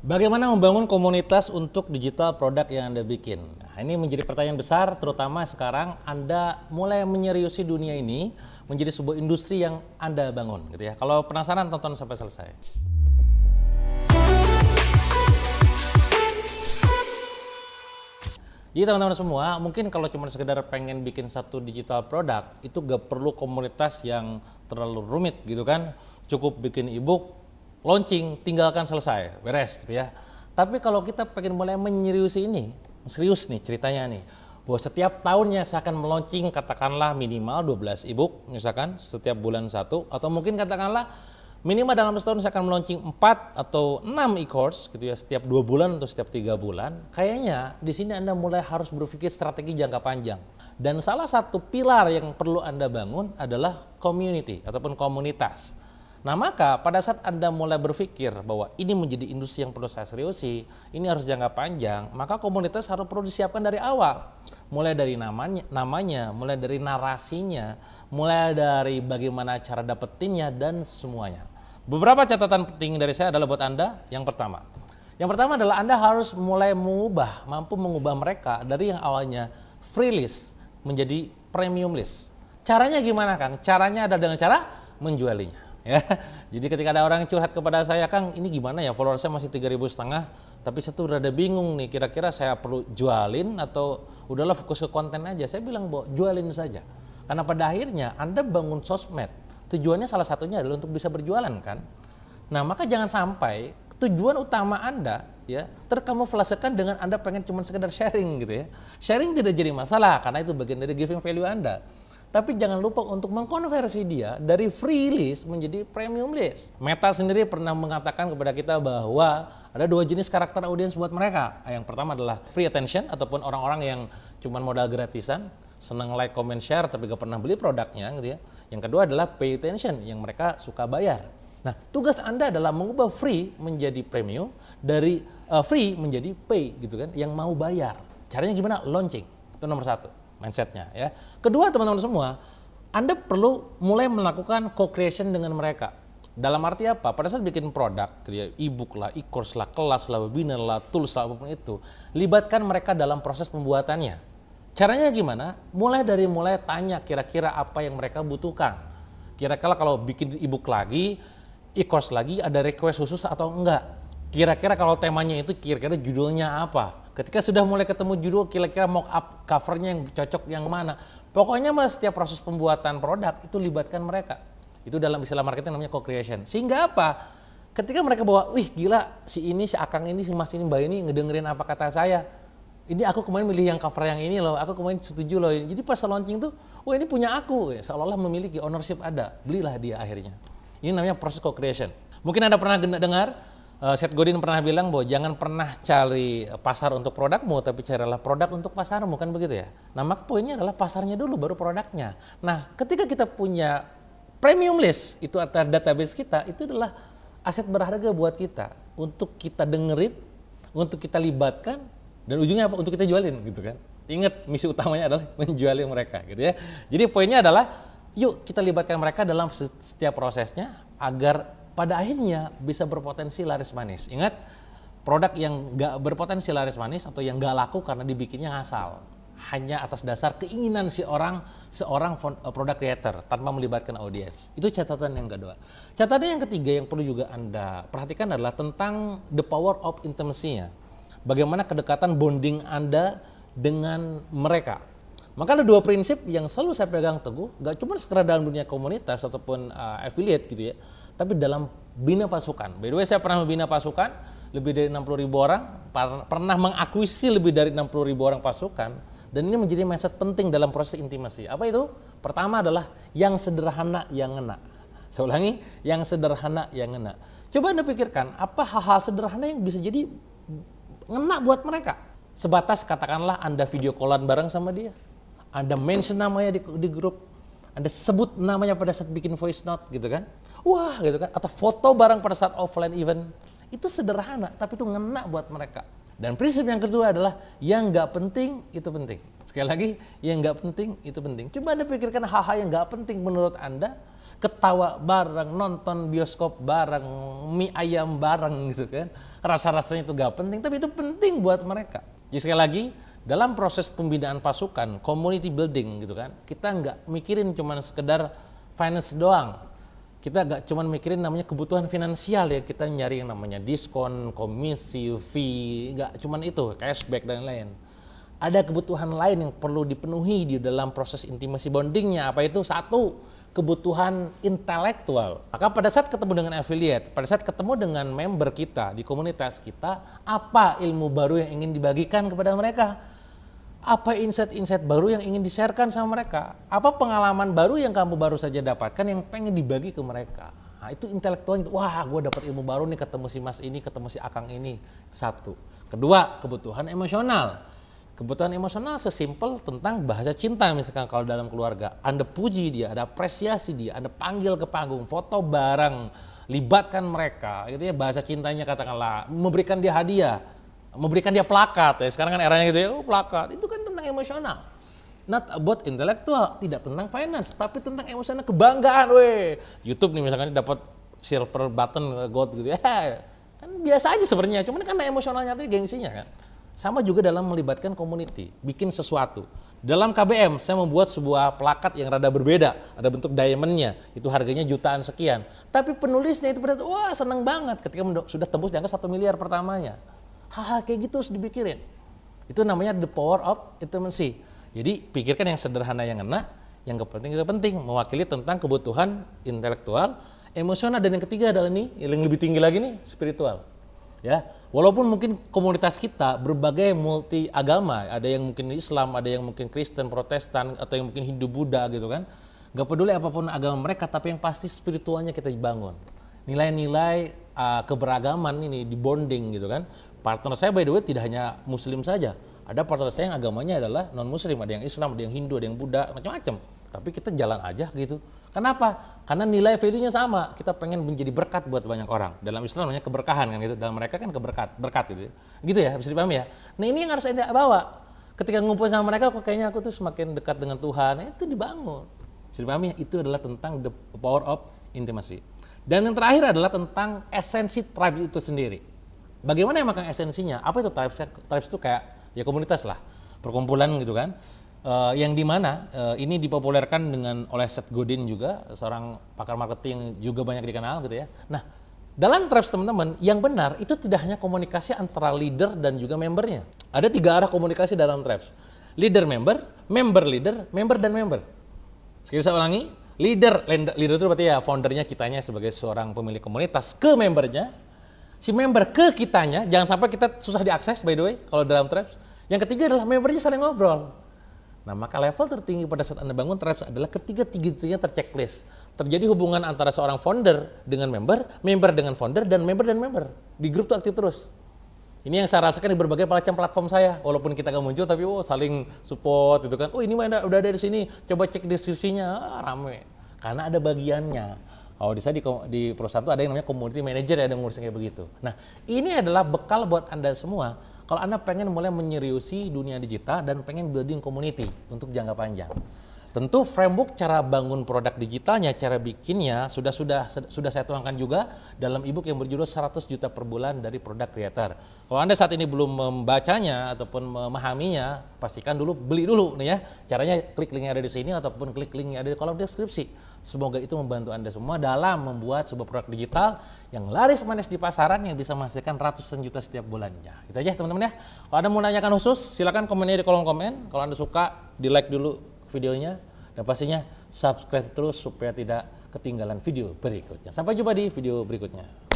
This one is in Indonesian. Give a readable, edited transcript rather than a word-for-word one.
Bagaimana membangun komunitas untuk digital produk yang Anda bikin? Nah, ini menjadi pertanyaan besar, terutama sekarang Anda mulai menyeriusi dunia ini menjadi sebuah industri yang Anda bangun, gitu ya. Kalau penasaran, tonton sampai selesai. Jadi teman-teman semua, mungkin kalau cuma sekedar pengen bikin satu digital produk, itu gak perlu komunitas yang terlalu rumit gitu kan. Cukup bikin ebook, launching, tinggalkan selesai, beres gitu ya. Tapi kalau kita pengen mulai menyeriusi ini, serius nih ceritanya nih, bahwa setiap tahunnya saya akan meluncing katakanlah minimal 12 ebook misalkan setiap bulan satu, atau mungkin katakanlah minimal dalam setahun saya akan meluncing 4 atau 6 e-course gitu ya, setiap 2 bulan atau setiap 3 bulan. Kayaknya di sini Anda mulai harus berpikir strategi jangka panjang. Dan salah satu pilar yang perlu Anda bangun adalah community ataupun komunitas. Nah, maka pada saat Anda mulai berpikir bahwa ini menjadi industri yang perlu saya seriusi, ini harus jangka panjang, maka komunitas harus perlu disiapkan dari awal. Mulai dari namanya, mulai dari narasinya, mulai dari bagaimana cara dapetinnya dan semuanya. Beberapa catatan penting dari saya adalah buat Anda. Yang pertama adalah Anda harus mulai mampu mengubah mereka dari yang awalnya free list menjadi premium list. Caranya gimana, Kang? Caranya adalah dengan cara menjualinya. Ya, jadi ketika ada orang curhat kepada saya, Kang, ini gimana ya, follower saya masih 3.500, tapi saya tuh rada bingung nih, kira-kira saya perlu jualin atau udahlah fokus ke konten aja. Saya bilang, bahwa jualin saja. Karena pada akhirnya Anda bangun sosmed, tujuannya salah satunya adalah untuk bisa berjualan kan. Nah, maka jangan sampai tujuan utama Anda ya terkamuflasekan dengan Anda pengen cuma sekedar sharing gitu ya. Sharing tidak jadi masalah karena itu bagian dari giving value Anda. Tapi jangan lupa untuk mengkonversi dia dari free list menjadi premium list. Meta sendiri pernah mengatakan kepada kita bahwa ada 2 jenis karakter audiens buat mereka. Yang pertama adalah free attention ataupun orang-orang yang cuma modal gratisan, senang like, comment, share tapi gak pernah beli produknya gitu ya. Yang kedua adalah pay attention yang mereka suka bayar. Nah, tugas Anda adalah mengubah free menjadi premium, dari free menjadi pay gitu kan, yang mau bayar. Caranya gimana? Launching. Itu nomor 1. Mindsetnya ya. Kedua, teman-teman semua, Anda perlu mulai melakukan co-creation dengan mereka. Dalam arti apa? Pada saat bikin produk, e-book lah, e-course lah, kelas lah, webinar lah, tools lah, apapun itu, libatkan mereka dalam proses pembuatannya. Caranya gimana? Mulai tanya kira-kira apa yang mereka butuhkan. Kira-kira kalau bikin e-book lagi, e-course lagi, ada request khusus atau enggak? Kira-kira kalau temanya itu kira-kira judulnya apa? Ketika sudah mulai ketemu judul, kira-kira mock up covernya yang cocok yang mana. Pokoknya mas, setiap proses pembuatan produk itu libatkan mereka. Itu dalam istilah marketing namanya co-creation. Sehingga apa? Ketika mereka bawa, wih gila si ini, si Akang ini, si Mas ini, Mbak ini ngedengerin apa kata saya. Ini aku kemarin milih yang cover yang ini loh, aku kemarin setuju loh. Jadi pas launching tuh, wah ini punya aku. Seolah-olah memiliki ownership ada. Belilah dia akhirnya. Ini namanya proses co-creation. Mungkin Anda pernah dengar, Seth Godin pernah bilang bahwa jangan pernah cari pasar untuk produkmu, tapi carilah produk untuk pasarmu, kan begitu ya. Nah, maka poinnya adalah pasarnya dulu, baru produknya. Nah, ketika kita punya premium list, itu atau database kita, itu adalah aset berharga buat kita. Untuk kita dengerin, untuk kita libatkan, dan ujungnya apa? Untuk kita jualin gitu kan. Ingat, misi utamanya adalah menjuali mereka gitu ya. Jadi poinnya adalah, yuk kita libatkan mereka dalam setiap prosesnya, agar pada akhirnya bisa berpotensi laris manis. Ingat, produk yang gak berpotensi laris manis atau yang gak laku karena dibikinnya ngasal. Hanya atas dasar keinginan seorang product creator tanpa melibatkan audiens. Itu catatan yang kedua. Catatan yang ketiga yang perlu juga Anda perhatikan adalah tentang the power of intimacy-nya. Bagaimana kedekatan bonding Anda dengan mereka. Maka ada 2 prinsip yang selalu saya pegang teguh, gak cuma sekedar dalam dunia komunitas ataupun affiliate gitu ya, tapi dalam bina pasukan. By the way, saya pernah membina pasukan lebih dari 60.000 orang, pernah mengakuisisi lebih dari 60.000 orang pasukan, dan ini menjadi mindset penting dalam proses intimasi. Apa itu? Pertama adalah yang sederhana yang ngena. Saya ulangi, yang sederhana yang ngena. Coba Anda pikirkan, apa hal-hal sederhana yang bisa jadi ngena buat mereka? Sebatas katakanlah Anda video callan bareng sama dia, Anda mention namanya di grup, Anda sebut namanya pada saat bikin voice note gitu kan. Wah gitu kan, atau foto bareng pada saat offline event. Itu sederhana, tapi itu ngena buat mereka. Dan prinsip yang kedua adalah yang gak penting itu penting. Sekali lagi, yang gak penting itu penting. Coba Anda pikirkan hal-hal yang gak penting menurut Anda. Ketawa bareng, nonton bioskop bareng, mie ayam bareng gitu kan. rasa-rasanya itu gak penting, tapi itu penting buat mereka. Jadi sekali lagi, dalam proses pembinaan pasukan, community building gitu kan, kita nggak mikirin cuman sekedar finance doang. Kita nggak cuman mikirin namanya kebutuhan finansial ya, kita nyari yang namanya diskon, komisi, fee, nggak cuman itu, cashback dan lain-lain. Ada kebutuhan lain yang perlu dipenuhi di dalam proses intimacy bondingnya. Apa itu? Satu, kebutuhan intelektual. Maka pada saat ketemu dengan affiliate, pada saat ketemu dengan member kita di komunitas kita, apa ilmu baru yang ingin dibagikan kepada mereka? Apa insight-insight baru yang ingin di-sharekan sama mereka? Apa pengalaman baru yang kamu baru saja dapatkan yang pengen dibagi ke mereka? Nah, itu intelektual. Wah, gue dapat ilmu baru nih, ketemu si Mas ini, ketemu si Akang ini. Satu. Kedua, kebutuhan emosional. Kebutuhan emosional sesimpel tentang bahasa cinta, misalkan kalau dalam keluarga. Anda puji dia, Anda apresiasi dia, Anda panggil ke panggung, foto bareng, libatkan mereka. Gitu ya, bahasa cintanya katakanlah, memberikan dia hadiah, memberikan dia plakat. Ya. Sekarang kan eranya gitu ya, plakat. Itu kan tentang emosional. Not about intelektual, tidak tentang finance, tapi tentang emosional, kebanggaan. YouTube nih misalkan dapat silver button, gold gitu ya. Kan biasa aja sebenarnya, cuman karena emosionalnya tadi gengsinya kan. Sama juga dalam melibatkan community, bikin sesuatu. Dalam KBM, saya membuat sebuah plakat yang rada berbeda, ada bentuk diamondnya, itu harganya jutaan sekian. Tapi penulisnya itu pada, wah seneng banget ketika sudah tembus di angka 1 miliar pertamanya. Hal-hal kayak gitu harus dipikirin. Itu namanya the power of intimacy. Jadi pikirkan yang sederhana yang ngena, yang penting itu penting, mewakili tentang kebutuhan intelektual, emosional, dan yang ketiga adalah nih, yang lebih tinggi lagi nih, spiritual. Ya, walaupun mungkin komunitas kita berbagai multi agama, ada yang mungkin Islam, ada yang mungkin Kristen, Protestan, atau yang mungkin Hindu, Buddha gitu kan. Gak peduli apapun agama mereka, tapi yang pasti spiritualnya kita bangun. Nilai-nilai keberagaman ini di bonding gitu kan. Partner saya by the way tidak hanya Muslim saja. Ada partner saya yang agamanya adalah non-Muslim, ada yang Islam, ada yang Hindu, ada yang Buddha, macam-macam. Tapi kita jalan aja gitu. Kenapa? Karena nilai value-nya sama. Kita pengen menjadi berkat buat banyak orang. Dalam Islam namanya keberkahan kan gitu. Dalam mereka kan berkat gitu. Gitu ya, bisa dipahami ya. Nah, ini yang harus Anda bawa. Ketika ngumpul sama mereka, kok kayaknya aku tuh semakin dekat dengan Tuhan. Itu dibangun. Bisa dipahami ya? Itu adalah tentang the power of intimacy. Dan yang terakhir adalah tentang esensi tribes itu sendiri. Bagaimana emang esensinya? Apa itu tribes? Tribes itu kayak ya komunitas lah. Perkumpulan gitu kan. Yang dimana ini dipopulerkan oleh Seth Godin juga, seorang pakar marketing juga banyak dikenal gitu ya. Nah, dalam tribes teman-teman, yang benar itu tidak hanya komunikasi antara leader dan juga membernya. Ada 3 arah komunikasi dalam tribes. Leader member, member leader, member dan member. Sekali saya ulangi, leader itu berarti ya foundernya, kitanya sebagai seorang pemilik komunitas, ke membernya, si member ke kitanya, jangan sampai kita susah diakses by the way kalau dalam tribes. Yang ketiga adalah membernya saling ngobrol. Nah, maka level tertinggi pada saat Anda bangun tribes adalah ketiga-tiganya terchecklist. Terjadi hubungan antara seorang founder dengan member, member dengan founder, dan member. Di grup itu aktif terus. Ini yang saya rasakan di berbagai macam platform saya. Walaupun kita nggak muncul, tapi saling support gitu kan. Ini mah udah ada di sini, coba cek deskripsinya, rame. Karena ada bagiannya. Oh, di perusahaan itu ada yang namanya community manager, ada yang ngurusin kayak begitu. Nah, ini adalah bekal buat Anda semua. Kalau Anda pengen mulai menyeriusi dunia digital dan pengen building community untuk jangka panjang. Tentu framework cara bangun produk digitalnya, cara bikinnya sudah saya tuangkan juga dalam ebook yang berjudul 100 juta per bulan dari produk creator. Kalau Anda saat ini belum membacanya ataupun memahaminya, pastikan dulu beli dulu nih ya. Caranya klik link yang ada di sini ataupun klik link yang ada di kolom deskripsi. Semoga itu membantu Anda semua dalam membuat sebuah produk digital yang laris manis di pasaran yang bisa menghasilkan ratusan juta setiap bulannya. Itu aja teman-teman ya. Kalau Anda mau nanyakan khusus, silakan komennya di kolom komen. Kalau Anda suka, di like dulu videonya. Dan pastinya subscribe terus supaya tidak ketinggalan video berikutnya. Sampai jumpa di video berikutnya.